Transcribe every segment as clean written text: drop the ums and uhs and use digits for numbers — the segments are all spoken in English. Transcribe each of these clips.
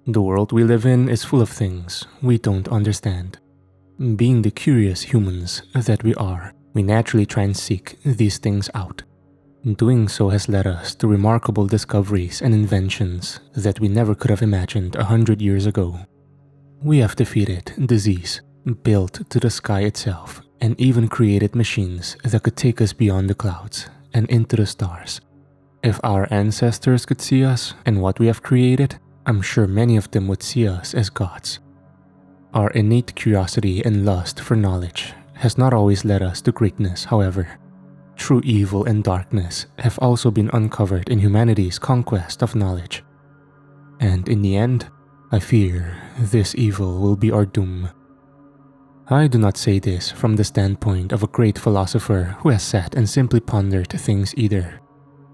The world we live in is full of things we don't understand. Being the curious humans that we are, we naturally try and seek these things out. Doing so has led us to remarkable discoveries and inventions that we never could have imagined 100 years ago. We have defeated disease, built to the sky itself, and even created machines that could take us beyond the clouds and into the stars. If our ancestors could see us and what we have created, I'm sure many of them would see us as gods. Our innate curiosity and lust for knowledge has not always led us to greatness, however. True evil and darkness have also been uncovered in humanity's conquest of knowledge. And in the end, I fear this evil will be our doom. I do not say this from the standpoint of a great philosopher who has sat and simply pondered things either.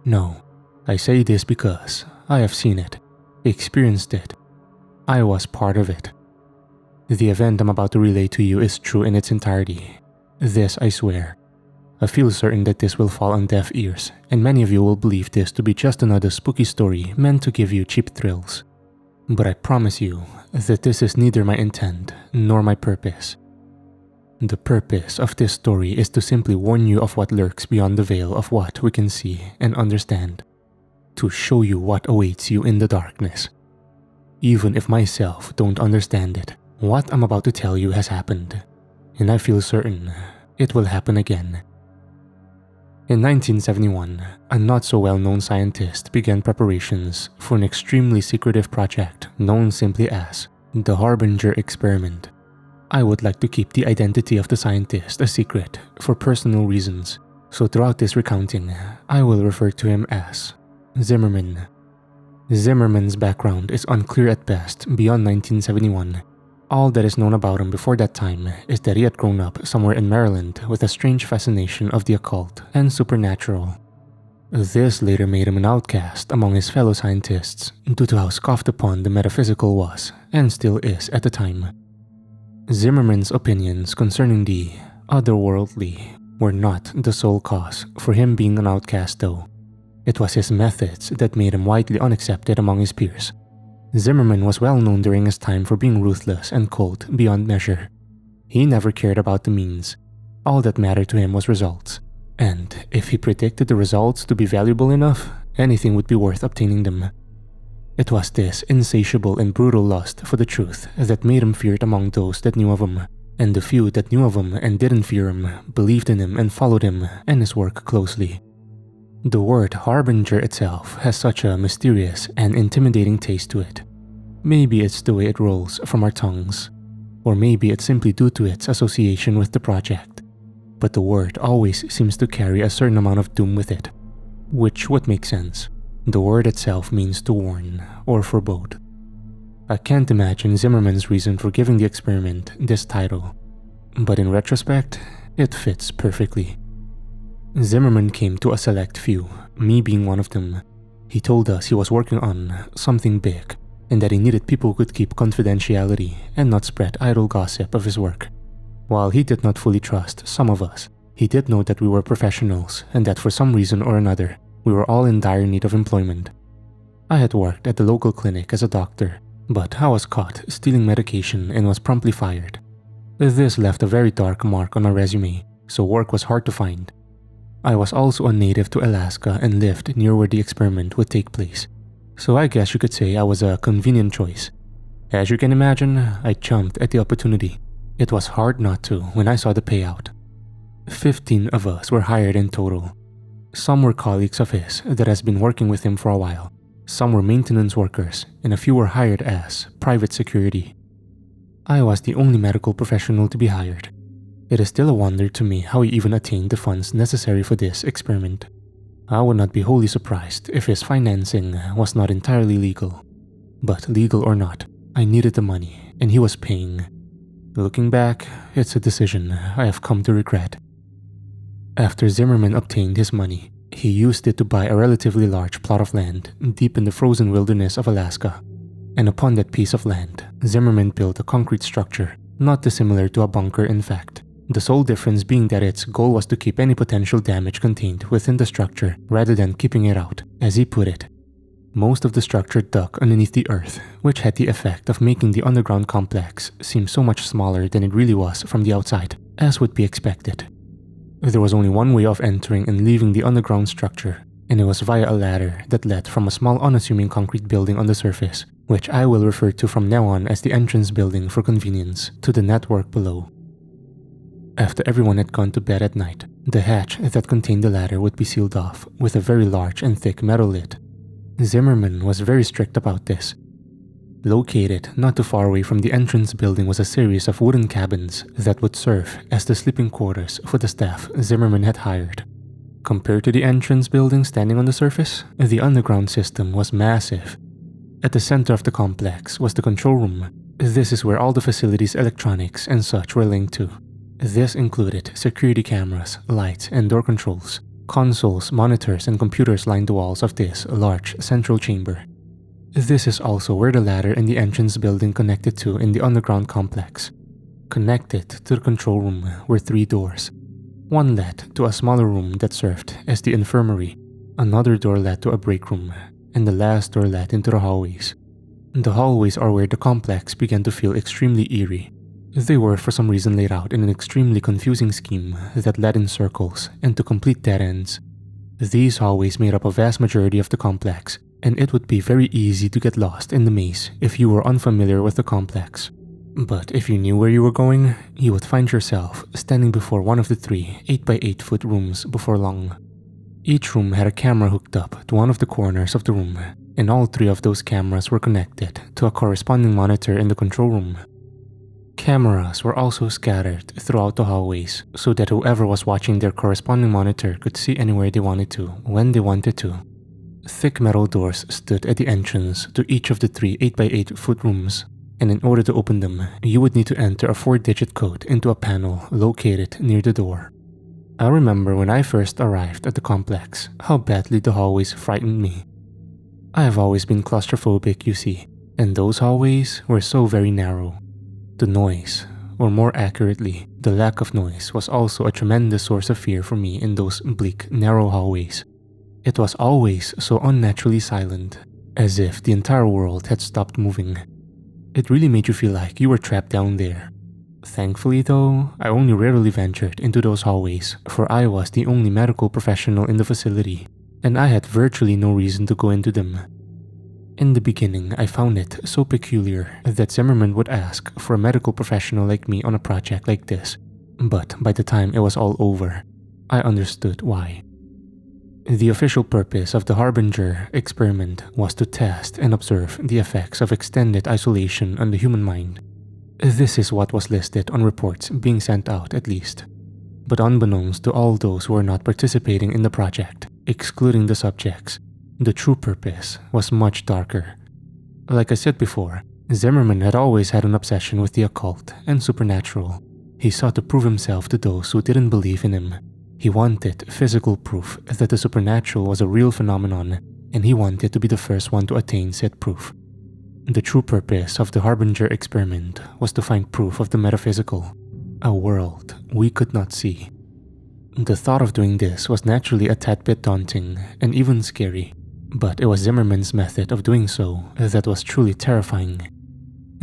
No, I say this because I have seen it, experienced it. I was part of it. The event I'm about to relay to you is true in its entirety. This I swear. I feel certain that this will fall on deaf ears, and many of you will believe this to be just another spooky story meant to give you cheap thrills. But I promise you that this is neither my intent nor my purpose. The purpose of this story is to simply warn you of what lurks beyond the veil of what we can see and understand, to show you what awaits you in the darkness. Even if myself don't understand it, what I'm about to tell you has happened, and I feel certain it will happen again. In 1971, a not-so-well-known scientist began preparations for an extremely secretive project known simply as the Harbinger experiment. I would like to keep the identity of the scientist a secret for personal reasons, so throughout this recounting, I will refer to him as Zimmerman. Zimmerman's background is unclear at best beyond 1971. All that is known about him before that time is that he had grown up somewhere in Maryland with a strange fascination of the occult and supernatural. This later made him an outcast among his fellow scientists due to how scoffed upon the metaphysical was and still is at the time. Zimmerman's opinions concerning the otherworldly were not the sole cause for him being an outcast though. It was his methods that made him widely unaccepted among his peers. Zimmerman was well known during his time for being ruthless and cold beyond measure. He never cared about the means. All that mattered to him was results. And if he predicted the results to be valuable enough, anything would be worth obtaining them. It was this insatiable and brutal lust for the truth that made him feared among those that knew of him, and the few that knew of him and didn't fear him believed in him and followed him and his work closely. The word Harbinger itself has such a mysterious and intimidating taste to it. Maybe it's the way it rolls from our tongues, or maybe it's simply due to its association with the project. But the word always seems to carry a certain amount of doom with it, which would make sense. The word itself means to warn or forebode. I can't imagine Zimmerman's reason for giving the experiment this title, but in retrospect, it fits perfectly. Zimmerman came to a select few, me being one of them. He told us he was working on something big, and that he needed people who could keep confidentiality and not spread idle gossip of his work. While he did not fully trust some of us, he did know that we were professionals and that for some reason or another, we were all in dire need of employment. I had worked at the local clinic as a doctor, but I was caught stealing medication and was promptly fired. This left a very dark mark on my resume, so work was hard to find. I was also a native to Alaska and lived near where the experiment would take place, so I guess you could say I was a convenient choice. As you can imagine, I jumped at the opportunity. It was hard not to when I saw the payout. 15 of us were hired in total. Some were colleagues of his that has been working with him for a while. Some were maintenance workers, and a few were hired as private security. I was the only medical professional to be hired. It is still a wonder to me how he even attained the funds necessary for this experiment. I would not be wholly surprised if his financing was not entirely legal. But legal or not, I needed the money, and he was paying. Looking back, it's a decision I have come to regret. After Zimmerman obtained his money, he used it to buy a relatively large plot of land deep in the frozen wilderness of Alaska. And upon that piece of land, Zimmerman built a concrete structure, not dissimilar to a bunker in fact. The sole difference being that its goal was to keep any potential damage contained within the structure rather than keeping it out, as he put it. Most of the structure dug underneath the earth, which had the effect of making the underground complex seem so much smaller than it really was from the outside, as would be expected. There was only one way of entering and leaving the underground structure, and it was via a ladder that led from a small unassuming concrete building on the surface, which I will refer to from now on as the entrance building for convenience, to the network below. After everyone had gone to bed at night, the hatch that contained the ladder would be sealed off with a very large and thick metal lid. Zimmerman was very strict about this. Located not too far away from the entrance building was a series of wooden cabins that would serve as the sleeping quarters for the staff Zimmerman had hired. Compared to the entrance building standing on the surface, the underground system was massive. At the center of the complex was the control room. This is where all the facility's electronics and such were linked to. This included security cameras, lights, and door controls. Consoles, monitors, and computers lined the walls of this large central chamber. This is also where the ladder in the entrance building connected to in the underground complex. Connected to the control room were 3 doors. One led to a smaller room that served as the infirmary, another door led to a break room, and the last door led into the hallways. The hallways are where the complex began to feel extremely eerie. They were for some reason laid out in an extremely confusing scheme that led in circles and to complete dead ends. These hallways made up a vast majority of the complex, and it would be very easy to get lost in the maze if you were unfamiliar with the complex. But if you knew where you were going, you would find yourself standing before one of the 3 8x8 foot rooms before long. Each room had a camera hooked up to one of the corners of the room, and all 3 of those cameras were connected to a corresponding monitor in the control room. Cameras were also scattered throughout the hallways so that whoever was watching their corresponding monitor could see anywhere they wanted to, when they wanted to. Thick metal doors stood at the entrance to each of the 3 8x8 foot rooms, and in order to open them, you would need to enter a 4-digit code into a panel located near the door. I remember when I first arrived at the complex, how badly the hallways frightened me. I have always been claustrophobic, you see, and those hallways were so very narrow. The noise, or more accurately, the lack of noise, was also a tremendous source of fear for me in those bleak, narrow hallways. It was always so unnaturally silent, as if the entire world had stopped moving. It really made you feel like you were trapped down there. Thankfully though, I only rarely ventured into those hallways, for I was the only medical professional in the facility, and I had virtually no reason to go into them. In the beginning, I found it so peculiar that Zimmerman would ask for a medical professional like me on a project like this, but by the time it was all over, I understood why. The official purpose of the Harbinger experiment was to test and observe the effects of extended isolation on the human mind. This is what was listed on reports being sent out, at least. But unbeknownst to all those who were not participating in the project, excluding the subjects, the true purpose was much darker. Like I said before, Zimmerman had always had an obsession with the occult and supernatural. He sought to prove himself to those who didn't believe in him. He wanted physical proof that the supernatural was a real phenomenon, and he wanted to be the first one to attain said proof. The true purpose of the Harbinger experiment was to find proof of the metaphysical, a world we could not see. The thought of doing this was naturally a tad bit daunting and even scary, but it was Zimmerman's method of doing so that was truly terrifying.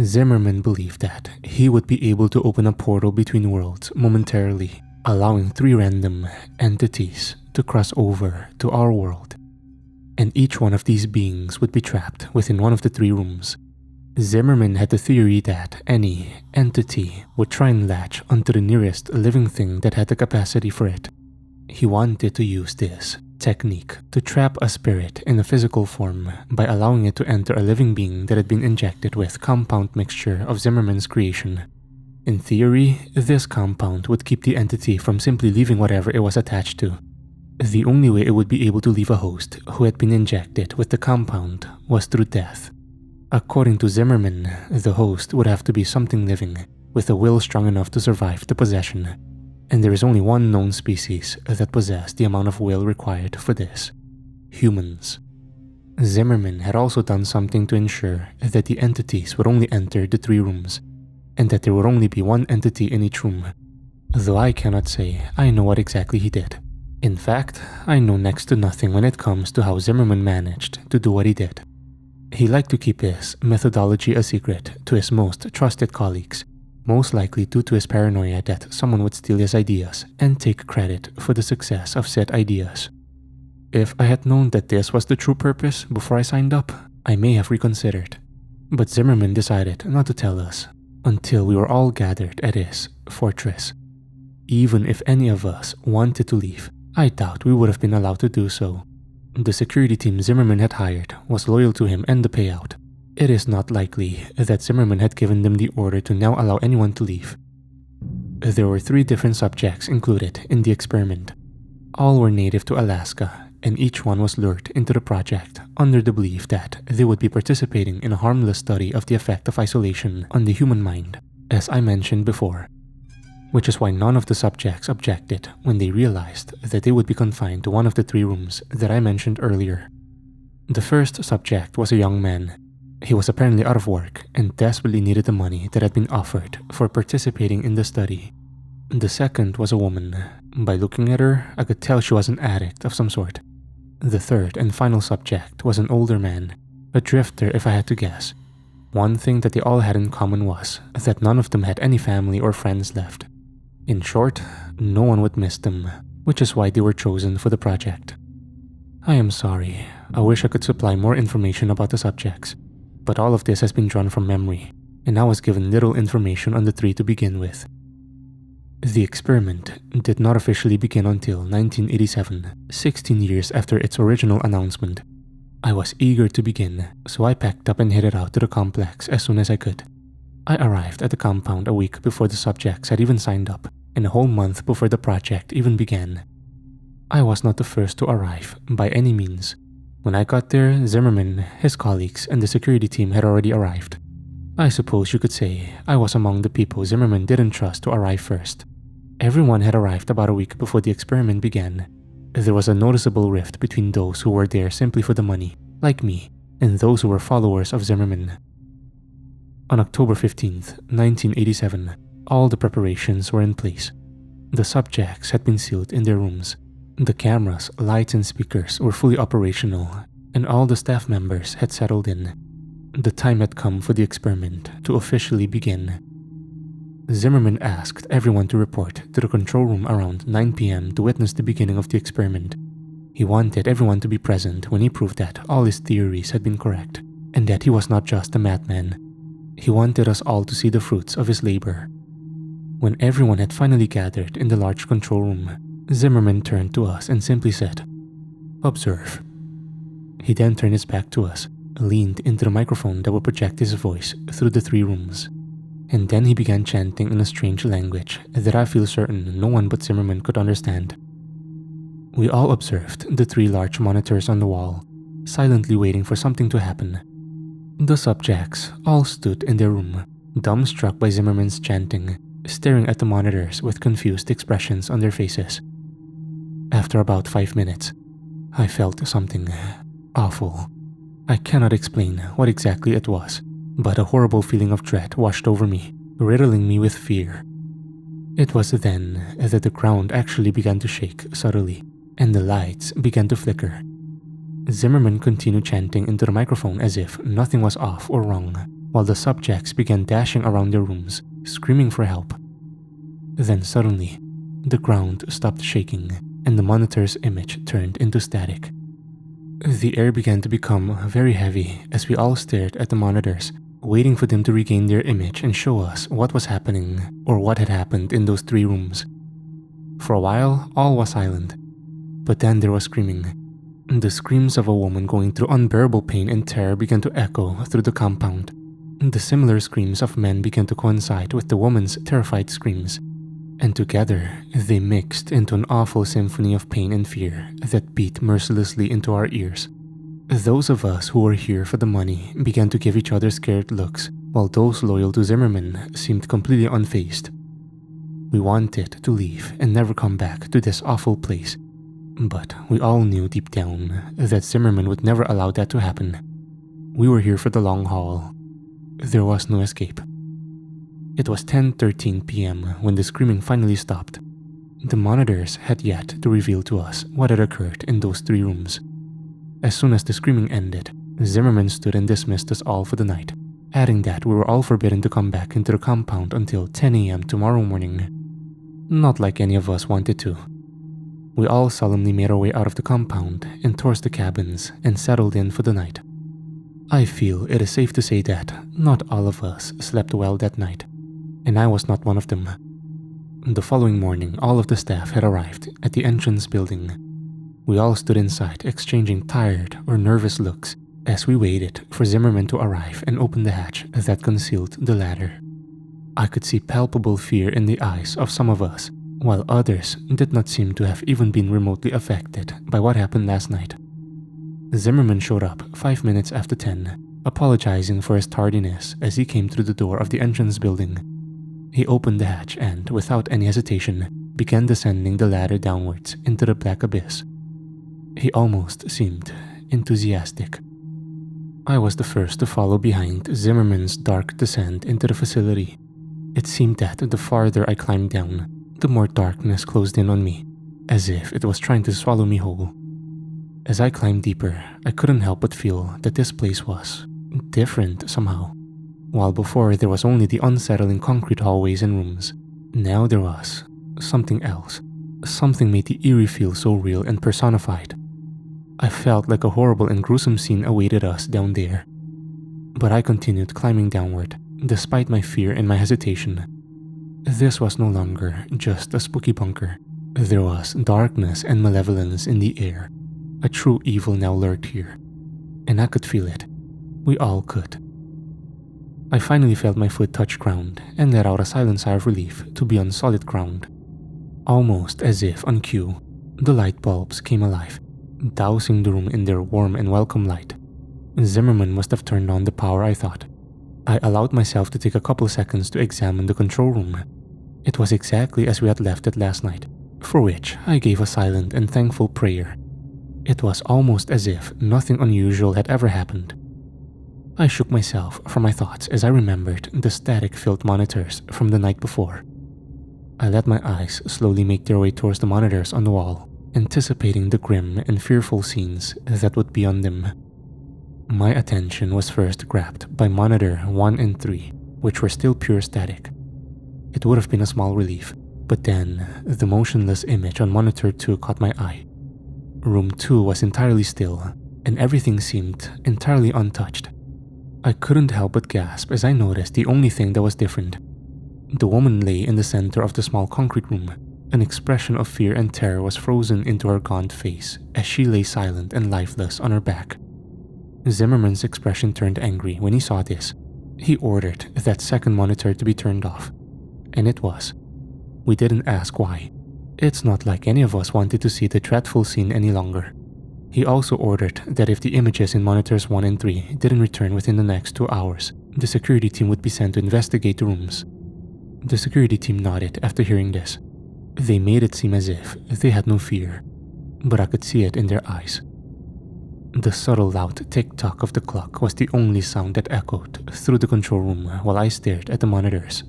Zimmerman believed that he would be able to open a portal between worlds momentarily, allowing 3 random entities to cross over to our world. And each one of these beings would be trapped within one of the 3 rooms. Zimmerman had the theory that any entity would try and latch onto the nearest living thing that had the capacity for it. He wanted to use this technique to trap a spirit in a physical form by allowing it to enter a living being that had been injected with compound mixture of Zimmerman's creation. In theory, this compound would keep the entity from simply leaving whatever it was attached to. The only way it would be able to leave a host who had been injected with the compound was through death. According to Zimmerman, the host would have to be something living, with a will strong enough to survive the possession. And there is only one known species that possessed the amount of will required for this: humans. Zimmerman had also done something to ensure that the entities would only enter the 3 rooms, and that there would only be one entity in each room, though I cannot say I know what exactly he did. In fact, I know next to nothing when it comes to how Zimmerman managed to do what he did. He liked to keep his methodology a secret to his most trusted colleagues, most likely due to his paranoia that someone would steal his ideas and take credit for the success of said ideas. If I had known that this was the true purpose before I signed up, I may have reconsidered. But Zimmerman decided not to tell us until we were all gathered at his fortress. Even if any of us wanted to leave, I doubt we would have been allowed to do so. The security team Zimmerman had hired was loyal to him and the payout. It is not likely that Zimmerman had given them the order to now allow anyone to leave. There were 3 different subjects included in the experiment. All were native to Alaska, and each one was lured into the project under the belief that they would be participating in a harmless study of the effect of isolation on the human mind, as I mentioned before. Which is why none of the subjects objected when they realized that they would be confined to one of the 3 rooms that I mentioned earlier. The first subject was a young man. He was apparently out of work and desperately needed the money that had been offered for participating in the study. The second was a woman. By looking at her, I could tell she was an addict of some sort. The third and final subject was an older man, a drifter if I had to guess. One thing that they all had in common was that none of them had any family or friends left. In short, no one would miss them, which is why they were chosen for the project. I am sorry, I wish I could supply more information about the subjects, but all of this has been drawn from memory, and I was given little information on the 3 to begin with. The experiment did not officially begin until 1987, 16 years after its original announcement. I was eager to begin, so I packed up and headed out to the complex as soon as I could. I arrived at the compound a week before the subjects had even signed up, and a whole month before the project even began. I was not the first to arrive, by any means. When I got there, Zimmerman, his colleagues, and the security team had already arrived. I suppose you could say I was among the people Zimmerman didn't trust to arrive first. Everyone had arrived about a week before the experiment began. There was a noticeable rift between those who were there simply for the money, like me, and those who were followers of Zimmerman. On October 15th, 1987, all the preparations were in place. The subjects had been sealed in their rooms. The cameras, lights, and speakers were fully operational, and all the staff members had settled in. The time had come for the experiment to officially begin. Zimmerman asked everyone to report to the control room around 9 p.m. to witness the beginning of the experiment. He wanted everyone to be present when he proved that all his theories had been correct, and that he was not just a madman. He wanted us all to see the fruits of his labor. When everyone had finally gathered in the large control room, Zimmerman turned to us and simply said, "Observe." He then turned his back to us, leaned into the microphone that would project his voice through the 3 rooms, and then he began chanting in a strange language that I feel certain no one but Zimmerman could understand. We all observed the 3 large monitors on the wall, silently waiting for something to happen. The subjects all stood in their room, dumbstruck by Zimmerman's chanting, staring at the monitors with confused expressions on their faces. After about 5 minutes, I felt something awful. I cannot explain what exactly it was, but a horrible feeling of dread washed over me, riddling me with fear. It was then that the ground actually began to shake subtly, and the lights began to flicker. Zimmerman continued chanting into the microphone as if nothing was off or wrong, while the subjects began dashing around their rooms, screaming for help. Then suddenly, the ground stopped shaking, and the monitor's image turned into static. The air began to become very heavy as we all stared at the monitors, waiting for them to regain their image and show us what was happening or what had happened in those 3 rooms. For a while, all was silent, but then there was screaming. The screams of a woman going through unbearable pain and terror began to echo through the compound. The similar screams of men began to coincide with the woman's terrified screams, and together they mixed into an awful symphony of pain and fear that beat mercilessly into our ears. Those of us who were here for the money began to give each other scared looks, while those loyal to Zimmerman seemed completely unfazed. We wanted to leave and never come back to this awful place, but we all knew deep down that Zimmerman would never allow that to happen. We were here for the long haul. There was no escape. It was 10:13 p.m. when the screaming finally stopped. The monitors had yet to reveal to us what had occurred in those 3 rooms. As soon as the screaming ended, Zimmerman stood and dismissed us all for the night, adding that we were all forbidden to come back into the compound until 10 a.m. tomorrow morning. Not like any of us wanted to. We all solemnly made our way out of the compound and towards the cabins and settled in for the night. I feel it is safe to say that not all of us slept well that night, and I was not one of them. The following morning, all of the staff had arrived at the entrance building. We all stood inside exchanging tired or nervous looks as we waited for Zimmerman to arrive and open the hatch that concealed the ladder. I could see palpable fear in the eyes of some of us, while others did not seem to have even been remotely affected by what happened last night. Zimmerman showed up 5 minutes after 10, apologizing for his tardiness as he came through the door of the entrance building. He opened the hatch and, without any hesitation, began descending the ladder downwards into the black abyss. He almost seemed enthusiastic. I was the first to follow behind Zimmerman's dark descent into the facility. It seemed that the farther I climbed down, the more darkness closed in on me, as if it was trying to swallow me whole. As I climbed deeper, I couldn't help but feel that this place was different somehow. While before there was only the unsettling concrete hallways and rooms, now there was something else. Something made the eerie feel so real and personified. I felt like a horrible and gruesome scene awaited us down there. But I continued climbing downward, despite my fear and my hesitation. This was no longer just a spooky bunker. There was darkness and malevolence in the air. A true evil now lurked here. And I could feel it. We all could. I finally felt my foot touch ground and let out a silent sigh of relief to be on solid ground. Almost as if on cue, the light bulbs came alive, dousing the room in their warm and welcome light. Zimmerman must have turned on the power, I thought. I allowed myself to take a couple seconds to examine the control room. It was exactly as we had left it last night, for which I gave a silent and thankful prayer. It was almost as if nothing unusual had ever happened. I shook myself from my thoughts as I remembered the static-filled monitors from the night before. I let my eyes slowly make their way towards the monitors on the wall, anticipating the grim and fearful scenes that would be on them. My attention was first grabbed by monitor 1 and 3, which were still pure static. It would have been a small relief, but then the motionless image on monitor 2 caught my eye. Room 2 was entirely still, and everything seemed entirely untouched. I couldn't help but gasp as I noticed the only thing that was different. The woman lay in the center of the small concrete room. An expression of fear and terror was frozen into her gaunt face as she lay silent and lifeless on her back. Zimmerman's expression turned angry when he saw this. He ordered that second monitor to be turned off. And it was. We didn't ask why. It's not like any of us wanted to see the dreadful scene any longer. He also ordered that if the images in monitors 1 and 3 didn't return within the next 2 hours, the security team would be sent to investigate the rooms. The security team nodded after hearing this. They made it seem as if they had no fear, but I could see it in their eyes. The subtle loud tick-tock of the clock was the only sound that echoed through the control room while I stared at the monitors.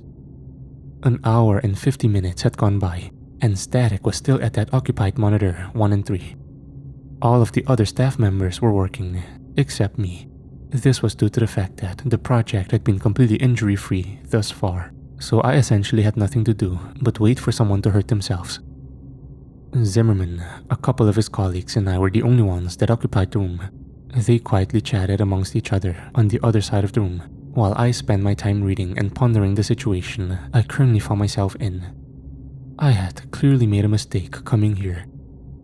An hour and 50 minutes had gone by, and static was still at that occupied monitor 1 and 3. All of the other staff members were working, except me. This was due to the fact that the project had been completely injury-free thus far, so I essentially had nothing to do but wait for someone to hurt themselves. Zimmerman, a couple of his colleagues, and I were the only ones that occupied the room. They quietly chatted amongst each other on the other side of the room, while I spent my time reading and pondering the situation I currently found myself in. I had clearly made a mistake coming here.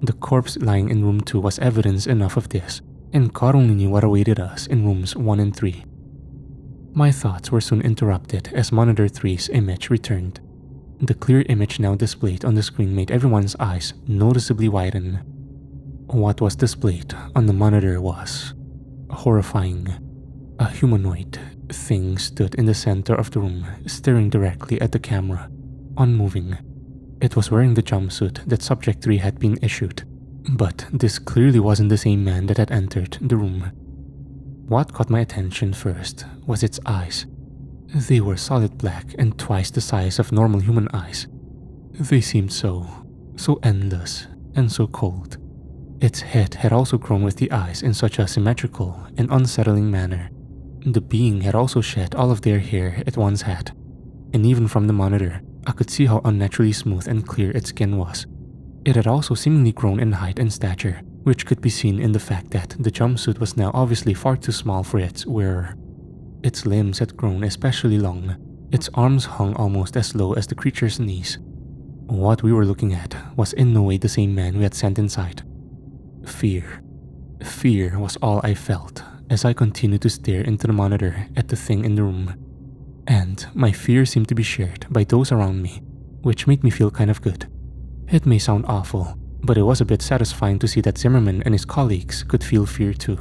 The corpse lying in room 2 was evidence enough of this, and God only knew what awaited us in rooms 1 and 3. My thoughts were soon interrupted as monitor 3's image returned. The clear image now displayed on the screen made everyone's eyes noticeably widen. What was displayed on the monitor was horrifying. A humanoid thing stood in the center of the room, staring directly at the camera, unmoving. It was wearing the jumpsuit that Subject 3 had been issued, but this clearly wasn't the same man that had entered the room. What caught my attention first was its eyes. They were solid black and twice the size of normal human eyes. They seemed so so endless and so cold. Its head had also grown with the eyes in such a symmetrical and unsettling manner. The being had also shed all of their hair it once had, and even from the monitor, I could see how unnaturally smooth and clear its skin was. It had also seemingly grown in height and stature, which could be seen in the fact that the jumpsuit was now obviously far too small for its wearer. Its limbs had grown especially long. Its arms hung almost as low as the creature's knees. What we were looking at was in no way the same man we had sent inside. Fear. Fear was all I felt as I continued to stare into the monitor at the thing in the room. And my fear seemed to be shared by those around me, which made me feel kind of good. It may sound awful, but it was a bit satisfying to see that Zimmerman and his colleagues could feel fear too.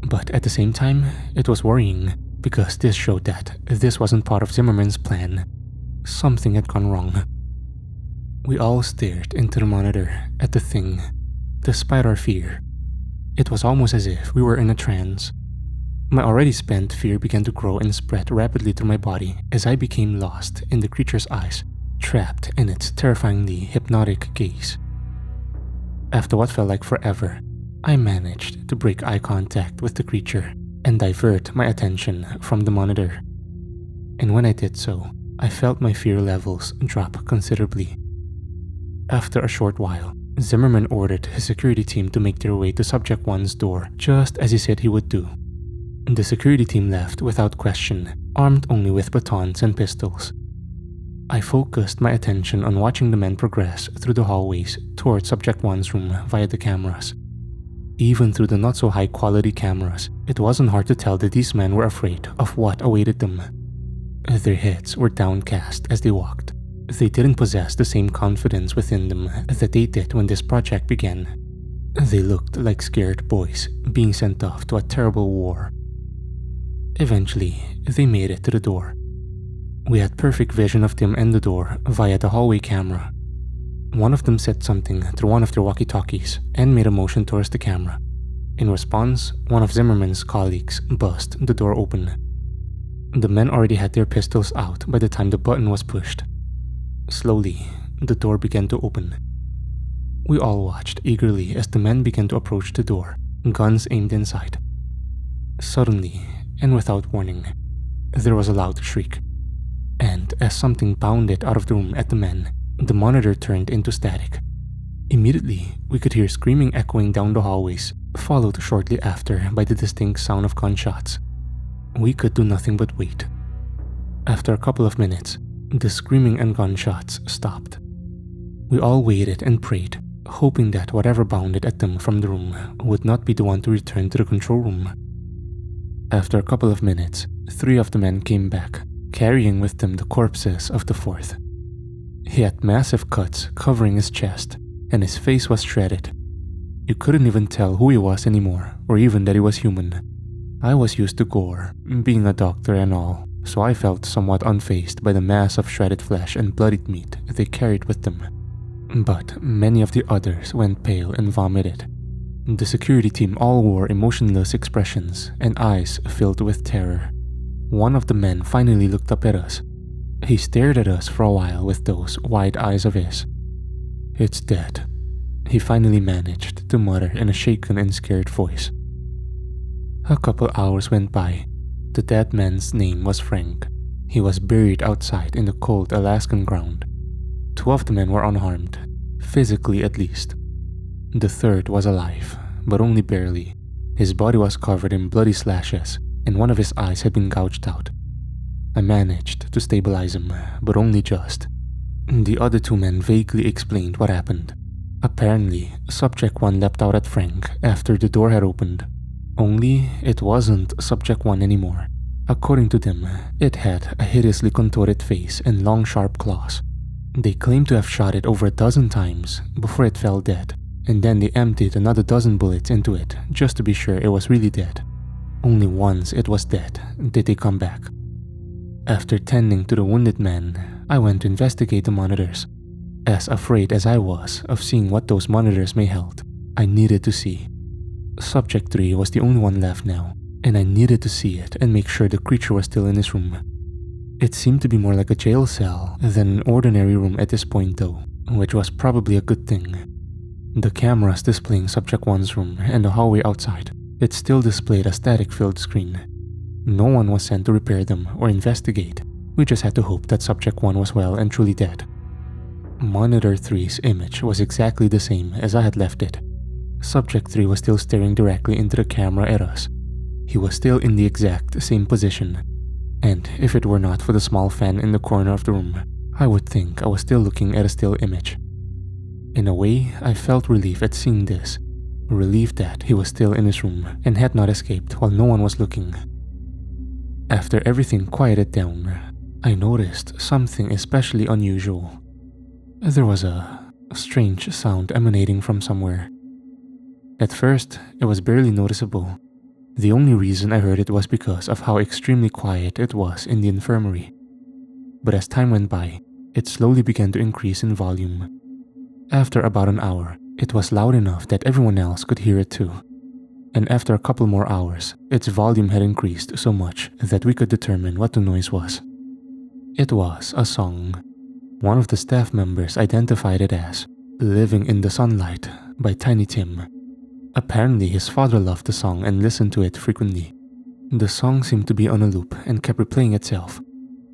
But at the same time, it was worrying because this showed that this wasn't part of Zimmerman's plan. Something had gone wrong. We all stared into the monitor at the thing, despite our fear. It was almost as if we were in a trance. My already spent fear began to grow and spread rapidly through my body as I became lost in the creature's eyes, trapped in its terrifyingly hypnotic gaze. After what felt like forever, I managed to break eye contact with the creature and divert my attention from the monitor. And when I did so, I felt my fear levels drop considerably. After a short while, Zimmerman ordered his security team to make their way to Subject 1's door, just as he said he would do. The security team left without question, armed only with batons and pistols. I focused my attention on watching the men progress through the hallways towards Subject 1's room via the cameras. Even through the not-so-high-quality cameras, it wasn't hard to tell that these men were afraid of what awaited them. Their heads were downcast as they walked. They didn't possess the same confidence within them that they did when this project began. They looked like scared boys being sent off to a terrible war. Eventually, they made it to the door. We had perfect vision of them and the door via the hallway camera. One of them said something through one of their walkie-talkies and made a motion towards the camera. In response, one of Zimmerman's colleagues buzzed the door open. The men already had their pistols out by the time the button was pushed. Slowly, the door began to open. We all watched eagerly as the men began to approach the door, guns aimed inside. Suddenly, and without warning, there was a loud shriek. And as something bounded out of the room at the men, the monitor turned into static. Immediately, we could hear screaming echoing down the hallways, followed shortly after by the distinct sound of gunshots. We could do nothing but wait. After a couple of minutes, the screaming and gunshots stopped. We all waited and prayed, hoping that whatever bounded at them from the room would not be the one to return to the control room. After a couple of minutes, 3 of the men came back, carrying with them the corpses of the 4th. He had massive cuts covering his chest, and his face was shredded. You couldn't even tell who he was anymore, or even that he was human. I was used to gore, being a doctor and all, so I felt somewhat unfazed by the mass of shredded flesh and bloodied meat they carried with them. But many of the others went pale and vomited. The security team all wore emotionless expressions and eyes filled with terror. One of the men finally looked up at us. He stared at us for a while with those wide eyes of his. "It's dead," he finally managed to mutter in a shaken and scared voice. A couple hours went by. The dead man's name was Frank. He was buried outside in the cold Alaskan ground. 2 of the men were unharmed, physically at least. The 3rd was alive, but only barely. His body was covered in bloody slashes, and one of his eyes had been gouged out. I managed to stabilize him, but only just. The other 2 men vaguely explained what happened. Apparently, Subject 1 leapt out at Frank after the door had opened. Only, it wasn't Subject 1 anymore. According to them, it had a hideously contorted face and long sharp claws. They claimed to have shot it over 12 times before it fell dead, and then they emptied another 12 bullets into it just to be sure it was really dead. Only once it was dead did they come back. After tending to the wounded man, I went to investigate the monitors. As afraid as I was of seeing what those monitors may held, I needed to see. Subject 3 was the only one left now, and I needed to see it and make sure the creature was still in his room. It seemed to be more like a jail cell than an ordinary room at this point though, which was probably a good thing. The cameras displaying Subject 1's room and the hallway outside, it still displayed a static-filled screen. No one was sent to repair them or investigate. We just had to hope that Subject 1 was well and truly dead. Monitor 3's image was exactly the same as I had left it. Subject 3 was still staring directly into the camera at us. He was still in the exact same position. And if it were not for the small fan in the corner of the room, I would think I was still looking at a still image. In a way, I felt relief at seeing this. Relief that he was still in his room and had not escaped while no one was looking. After everything quieted down, I noticed something especially unusual. There was a strange sound emanating from somewhere. At first, it was barely noticeable. The only reason I heard it was because of how extremely quiet it was in the infirmary. But as time went by, it slowly began to increase in volume. After about an hour, it was loud enough that everyone else could hear it too. And after a couple more hours, its volume had increased so much that we could determine what the noise was. It was a song. One of the staff members identified it as "Living in the Sunlight" by Tiny Tim. Apparently his father loved the song and listened to it frequently. The song seemed to be on a loop and kept replaying itself.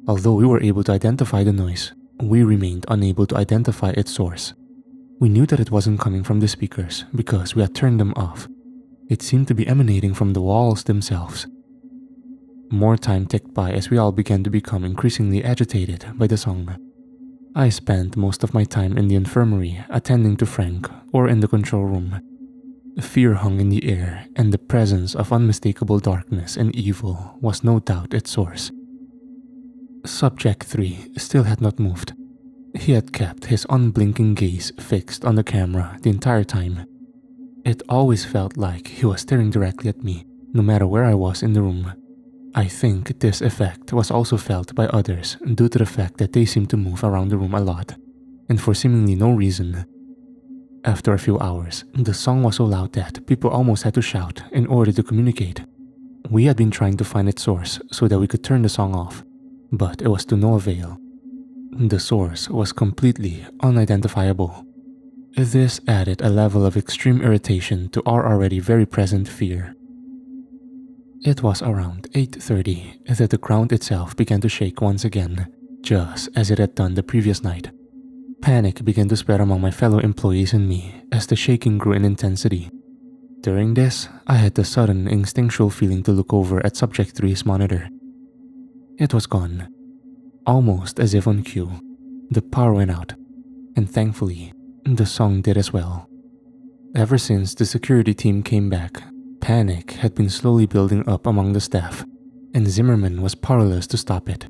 Although we were able to identify the noise, we remained unable to identify its source. We knew that it wasn't coming from the speakers because we had turned them off. It seemed to be emanating from the walls themselves. More time ticked by as we all began to become increasingly agitated by the song. I spent most of my time in the infirmary attending to Frank or in the control room. Fear hung in the air, and the presence of unmistakable darkness and evil was no doubt its source. Subject 3 still had not moved. He had kept his unblinking gaze fixed on the camera the entire time. It always felt like he was staring directly at me, no matter where I was in the room. I think this effect was also felt by others due to the fact that they seemed to move around the room a lot, and for seemingly no reason. After a few hours, the song was so loud that people almost had to shout in order to communicate. We had been trying to find its source so that we could turn the song off, but it was to no avail. The source was completely unidentifiable. This added a level of extreme irritation to our already very present fear. It was around 8:30 that the ground itself began to shake once again, just as it had done the previous night. Panic began to spread among my fellow employees and me as the shaking grew in intensity. During this, I had the sudden instinctual feeling to look over at Subject 3's monitor. It was gone. Almost as if on cue, the power went out, and thankfully, the song did as well. Ever since the security team came back, panic had been slowly building up among the staff, and Zimmerman was powerless to stop it.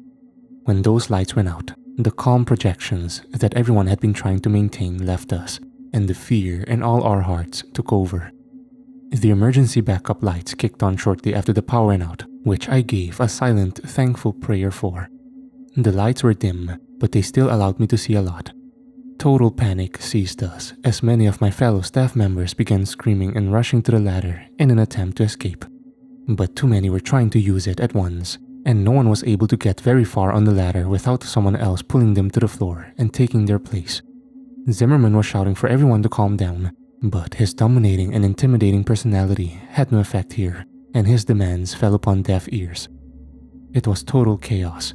When those lights went out, the calm projections that everyone had been trying to maintain left us, and the fear in all our hearts took over. The emergency backup lights kicked on shortly after the power went out, which I gave a silent, thankful prayer for. The lights were dim, but they still allowed me to see a lot. Total panic seized us as many of my fellow staff members began screaming and rushing to the ladder in an attempt to escape. But too many were trying to use it at once, and no one was able to get very far on the ladder without someone else pulling them to the floor and taking their place. Zimmerman was shouting for everyone to calm down, but his dominating and intimidating personality had no effect here, and his demands fell upon deaf ears. It was total chaos.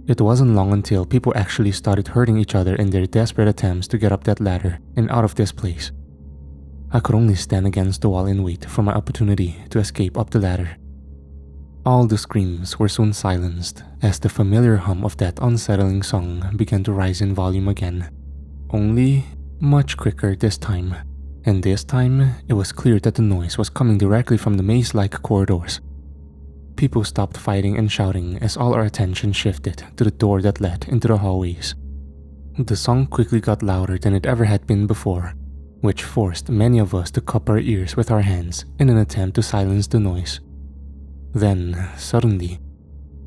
It wasn't long until people actually started hurting each other in their desperate attempts to get up that ladder and out of this place. I could only stand against the wall and wait for my opportunity to escape up the ladder. All the screams were soon silenced as the familiar hum of that unsettling song began to rise in volume again. Only much quicker this time. And this time, it was clear that the noise was coming directly from the maze-like corridors. People stopped fighting and shouting as all our attention shifted to the door that led into the hallways. The song quickly got louder than it ever had been before, which forced many of us to cup our ears with our hands in an attempt to silence the noise. Then, suddenly,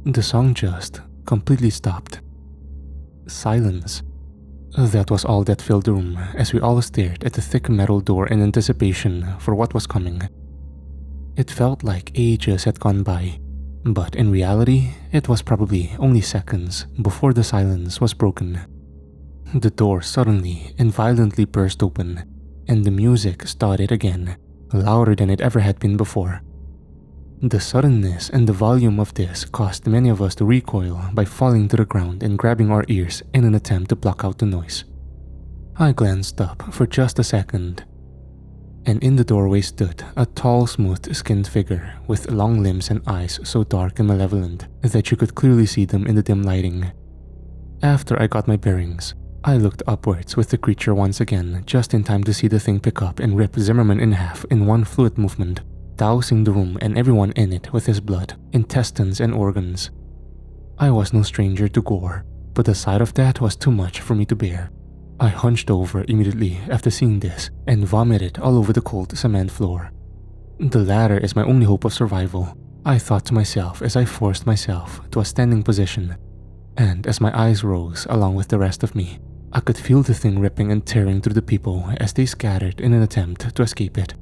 the song just completely stopped. Silence. That was all that filled the room as we all stared at the thick metal door in anticipation for what was coming. It felt like ages had gone by, but in reality, it was probably only seconds before the silence was broken. the door suddenly and violently burst open, and the music started again, louder than it ever had been before. The suddenness and the volume of this caused many of us to recoil by falling to the ground and grabbing our ears in an attempt to block out the noise. I glanced up for just a second, and in the doorway stood a tall, smooth-skinned figure with long limbs and eyes so dark and malevolent that you could clearly see them in the dim lighting. After I got my bearings, I looked upwards with the creature once again, just in time to see the thing pick up and rip Zimmerman in half in one fluid movement, dousing the room and everyone in it with his blood, intestines, and organs. I was no stranger to gore, but the sight of that was too much for me to bear. I hunched over immediately after seeing this and vomited all over the cold cement floor. The latter is my only hope of survival, I thought to myself as I forced myself to a standing position, and as my eyes rose along with the rest of me, I could feel the thing ripping and tearing through the people as they scattered in an attempt to escape it.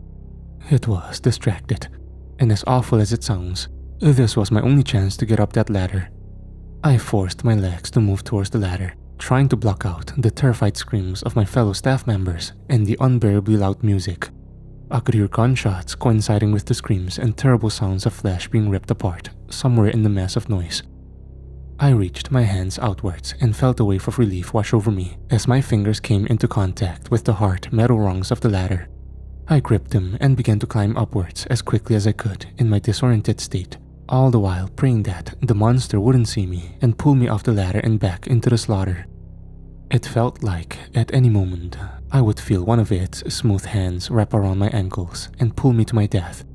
It was distracted, and as awful as it sounds, this was my only chance to get up that ladder. I forced my legs to move towards the ladder, trying to block out the terrified screams of my fellow staff members and the unbearably loud music. I could hear gunshots coinciding with the screams and terrible sounds of flesh being ripped apart somewhere in the mess of noise. I reached my hands outwards and felt a wave of relief wash over me as my fingers came into contact with the hard metal rungs of the ladder. I gripped them and began to climb upwards as quickly as I could in my disoriented state, all the while praying that the monster wouldn't see me and pull me off the ladder and back into the slaughter. It felt like, at any moment, I would feel one of its smooth hands wrap around my ankles and pull me to my death.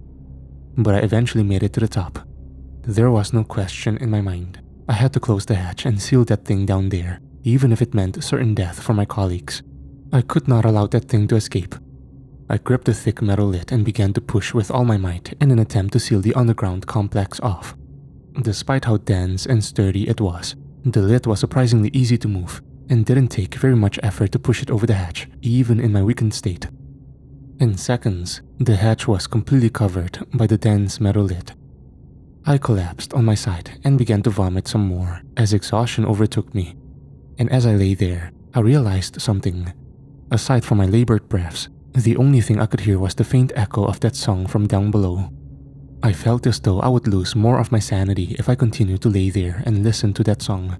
But I eventually made it to the top. There was no question in my mind. I had to close the hatch and seal that thing down there, even if it meant certain death for my colleagues. I could not allow that thing to escape. I gripped the thick metal lid and began to push with all my might in an attempt to seal the underground complex off. Despite how dense and sturdy it was, the lid was surprisingly easy to move and didn't take very much effort to push it over the hatch, even in my weakened state. In seconds, the hatch was completely covered by the dense metal lid. I collapsed on my side and began to vomit some more as exhaustion overtook me. And as I lay there, I realized something. Aside from my labored breaths, the only thing I could hear was the faint echo of that song from down below. I felt as though I would lose more of my sanity if I continued to lay there and listen to that song.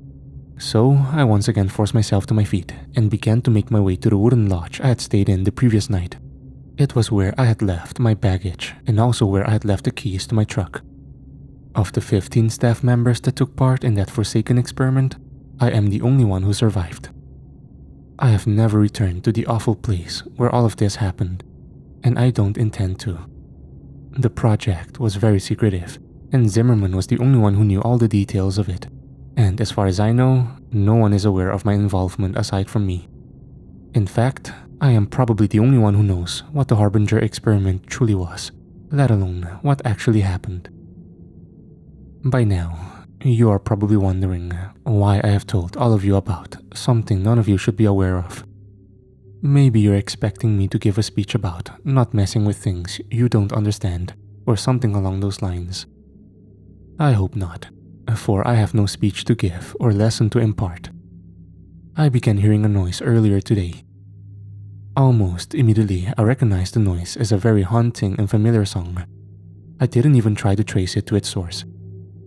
So I once again forced myself to my feet and began to make my way to the wooden lodge I had stayed in the previous night. It was where I had left my baggage and also where I had left the keys to my truck. Of the 15 staff members that took part in that forsaken experiment, I am the only one who survived. I have never returned to the awful place where all of this happened, and I don't intend to. The project was very secretive, and Zimmerman was the only one who knew all the details of it. And as far as I know, no one is aware of my involvement aside from me. In fact, I am probably the only one who knows what the Harbinger experiment truly was, let alone what actually happened. By now, you are probably wondering why I have told all of you about something none of you should be aware of. Maybe you're expecting me to give a speech about not messing with things you don't understand, or something along those lines. I hope not, for I have no speech to give or lesson to impart. I began hearing a noise earlier today. Almost immediately, I recognized the noise as a very haunting and familiar song. I didn't even try to trace it to its source.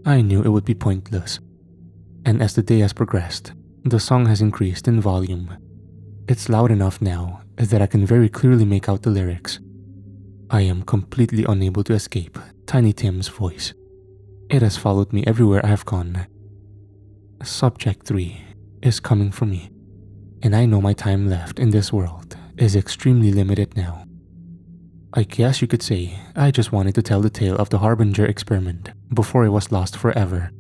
I knew it would be pointless. And as the day has progressed, the song has increased in volume. It's loud enough now that I can very clearly make out the lyrics. I am completely unable to escape Tiny Tim's voice. It has followed me everywhere I have gone. Subject 3 is coming for me, and I know my time left in this world is extremely limited now. I guess you could say I just wanted to tell the tale of the Harbinger experiment before it was lost forever.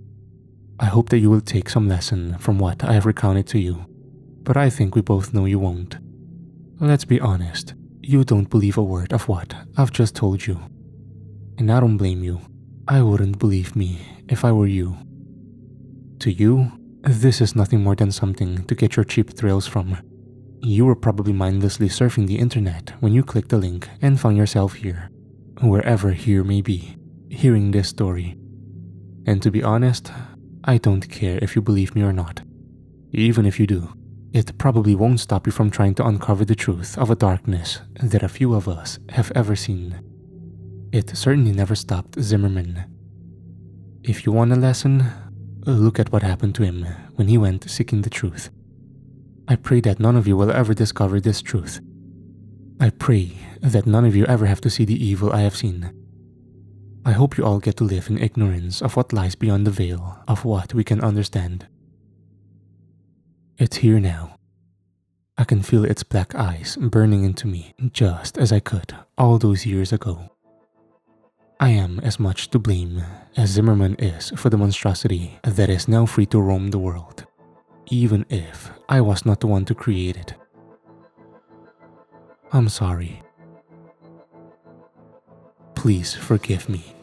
I hope that you will take some lesson from what I have recounted to you, but I think we both know you won't. Let's be honest, you don't believe a word of what I've just told you. And I don't blame you. I wouldn't believe me if I were you. To you, this is nothing more than something to get your cheap thrills from. You were probably mindlessly surfing the internet when you clicked the link and found yourself here, wherever here may be, hearing this story. And to be honest, I don't care if you believe me or not. Even if you do, It probably won't stop you from trying to uncover the truth of a darkness that a few of us have ever seen. It certainly never stopped Zimmerman. If you want a lesson, look at what happened to him when he went seeking the truth. I pray that none of you will ever discover this truth. I pray that none of you ever have to see the evil I have seen. I hope you all get to live in ignorance of what lies beyond the veil of what we can understand. It's here now. I can feel its black eyes burning into me just as I could all those years ago. I am as much to blame as Zimmerman is for the monstrosity that is now free to roam the world, even if I was not the one to create it. I'm sorry. Please forgive me.